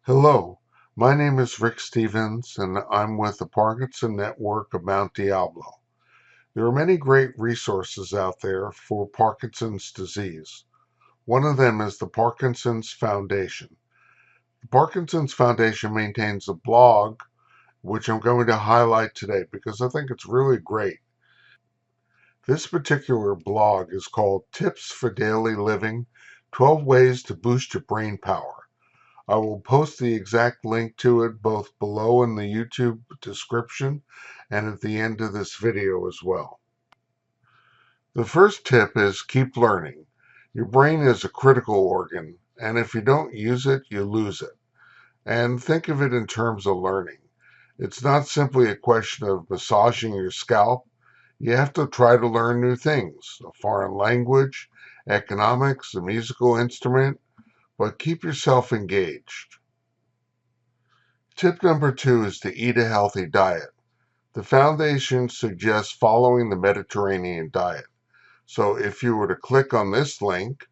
Hello, my name is Rick Stevens, and I'm with the Parkinson Network of Mount Diablo. There are many great resources out there for Parkinson's disease. One of them is the Parkinson's Foundation. The Parkinson's Foundation maintains a blog, which I'm going to highlight today because I think it's really great. This particular blog is called Tips for Daily Living 12 Ways to Boost Your Brain Power. I will post the exact link to it both below in the YouTube description and at the end of this video as well. The first tip is keep learning. Your brain is a critical organ, and if you don't use it, you lose it. And think of it in terms of learning. It's not simply a question of massaging your scalp. You have to try to learn new things, a foreign language, economics, a musical instrument, but keep yourself engaged. Tip number 2 is to eat a healthy diet. The foundation suggests following the Mediterranean diet. So if you were to click on this link,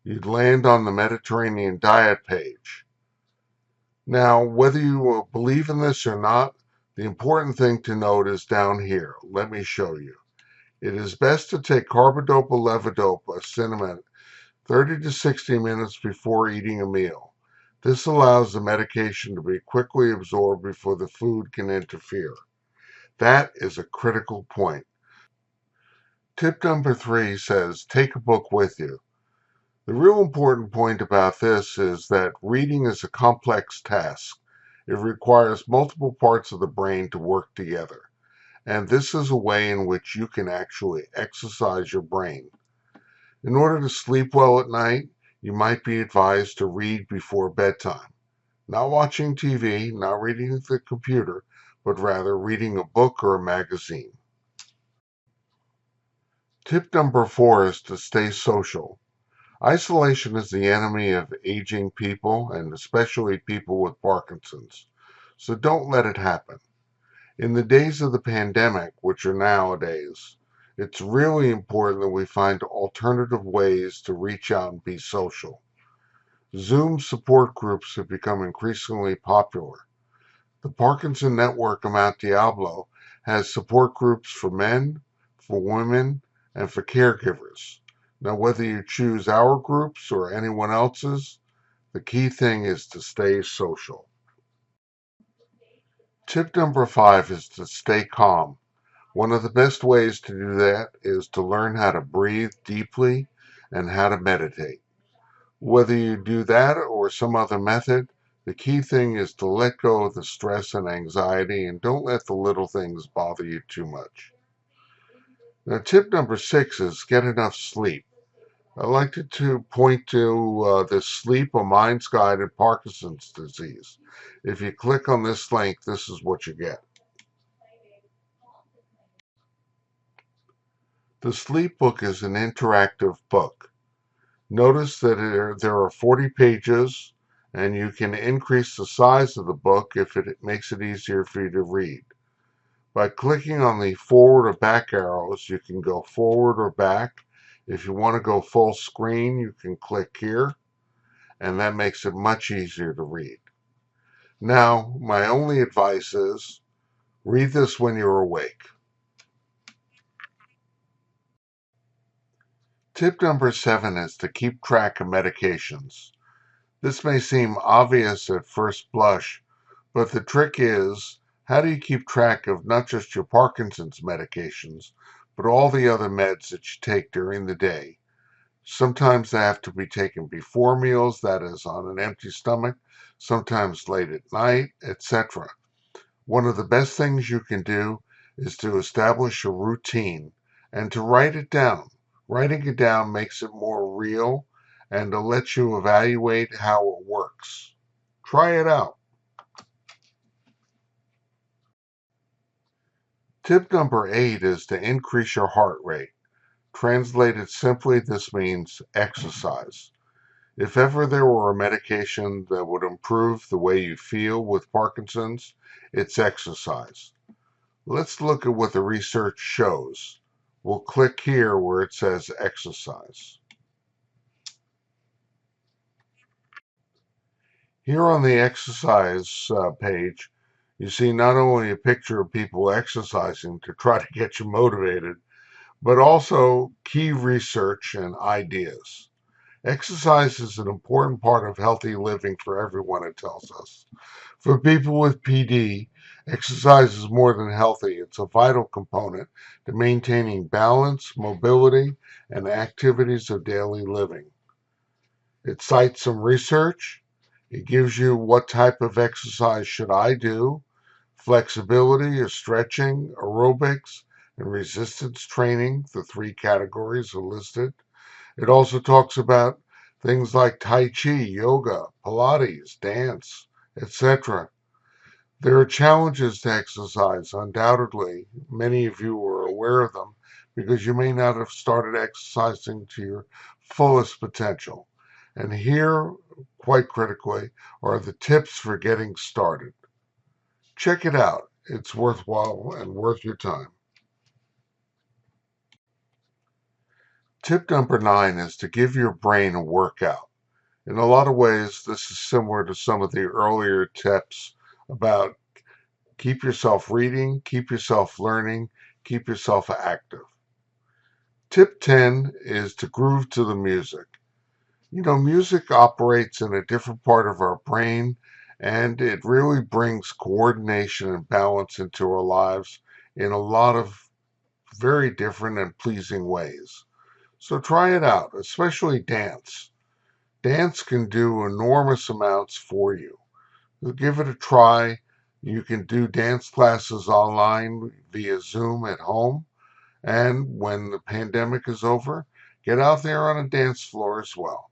you'd land on the Mediterranean diet page. Now, whether you believe in this or not, the important thing to note is down here. Let me show you. It is best to take carbidopa-levodopa cinnamon 30 to 60 minutes before eating a meal. This allows the medication to be quickly absorbed before the food can interfere. That is a critical point. Tip number 3 says take a book with you. The real important point about this is that reading is a complex task. It requires multiple parts of the brain to work together. And this is a way in which you can actually exercise your brain. In order to sleep well at night, you might be advised to read before bedtime. Not watching TV, not reading the computer, but rather reading a book or a magazine. Tip number 4 is to stay social. Isolation is the enemy of aging people and especially people with Parkinson's. So don't let it happen. In the days of the pandemic, which are nowadays, it's really important that we find alternative ways to reach out and be social. Zoom support groups have become increasingly popular. The Parkinson Network of Mount Diablo has support groups for men, for women, and for caregivers. Now, whether you choose our groups or anyone else's, the key thing is to stay social. Tip number 5 is to stay calm. One of the best ways to do that is to learn how to breathe deeply and how to meditate. Whether you do that or some other method, the key thing is to let go of the stress and anxiety and don't let the little things bother you too much. Now, tip number 6 is get enough sleep. I'd like to point to the Sleep A Mind's Guide in Parkinson's disease. If you click on this link, this is what you get. The sleep book is an interactive book. Notice that there are 40 pages, and you can increase the size of the book if it makes it easier for you to read. By clicking on the forward or back arrows, you can go forward or back. If you want to go full screen, you can click here, and that makes it much easier to read. Now, my only advice is read this when you're awake. Tip number 7 is to keep track of medications. This may seem obvious at first blush, but the trick is, how do you keep track of not just your Parkinson's medications, but all the other meds that you take during the day? Sometimes they have to be taken before meals, that is, on an empty stomach, sometimes late at night, etc. One of the best things you can do is to establish a routine and to write it down. Writing it down makes it more real and to let you evaluate how it works. Try it out. Tip number 8 is to increase your heart rate. Translated simply, this means exercise. If ever there were a medication that would improve the way you feel with Parkinson's, it's exercise. Let's look at what the research shows. We'll click here where it says exercise. Here on the exercise page, you see not only a picture of people exercising to try to get you motivated, but also key research and ideas. Exercise is an important part of healthy living for everyone, it tells us. For people with PD, exercise is more than healthy. It's a vital component to maintaining balance, mobility, and activities of daily living. It cites some research. It gives you what type of exercise should I do, flexibility or stretching, aerobics, and resistance training. The three categories are listed. It also talks about things like Tai Chi, yoga, Pilates, dance, etc. There are challenges to exercise, undoubtedly. Many of you are aware of them because you may not have started exercising to your fullest potential. And here, quite critically, are the tips for getting started. Check it out. It's worthwhile and worth your time. Tip number 9 is to give your brain a workout. In a lot of ways, this is similar to some of the earlier tips about keep yourself reading, keep yourself learning, keep yourself active. Tip 10 is to groove to the music. Music operates in a different part of our brain, and it really brings coordination and balance into our lives in a lot of very different and pleasing ways. So try it out, especially dance. Dance can do enormous amounts for you. So give it a try. You can do dance classes online via Zoom at home. And when the pandemic is over, get out there on a dance floor as well.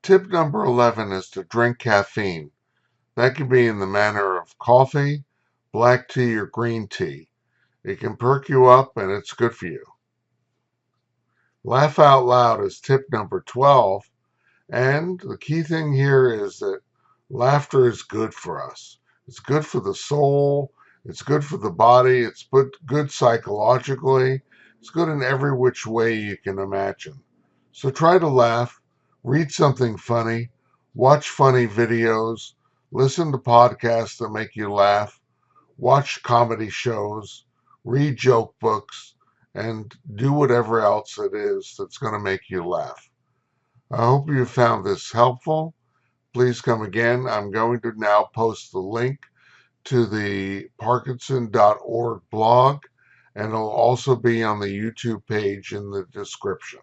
Tip number 11 is to drink caffeine. That can be in the manner of coffee, black tea, or green tea. It can perk you up and it's good for you. Laugh out loud is tip number 12. And the key thing here is that laughter is good for us. It's good for the soul. It's good for the body. It's good psychologically. It's good in every which way you can imagine. So try to laugh, read something funny, watch funny videos, listen to podcasts that make you laugh, watch comedy shows, read joke books, and do whatever else it is that's going to make you laugh. I hope you found this helpful. Please come again. I'm going to now post the link to the Parkinson.org blog, and it'll also be on the YouTube page in the description.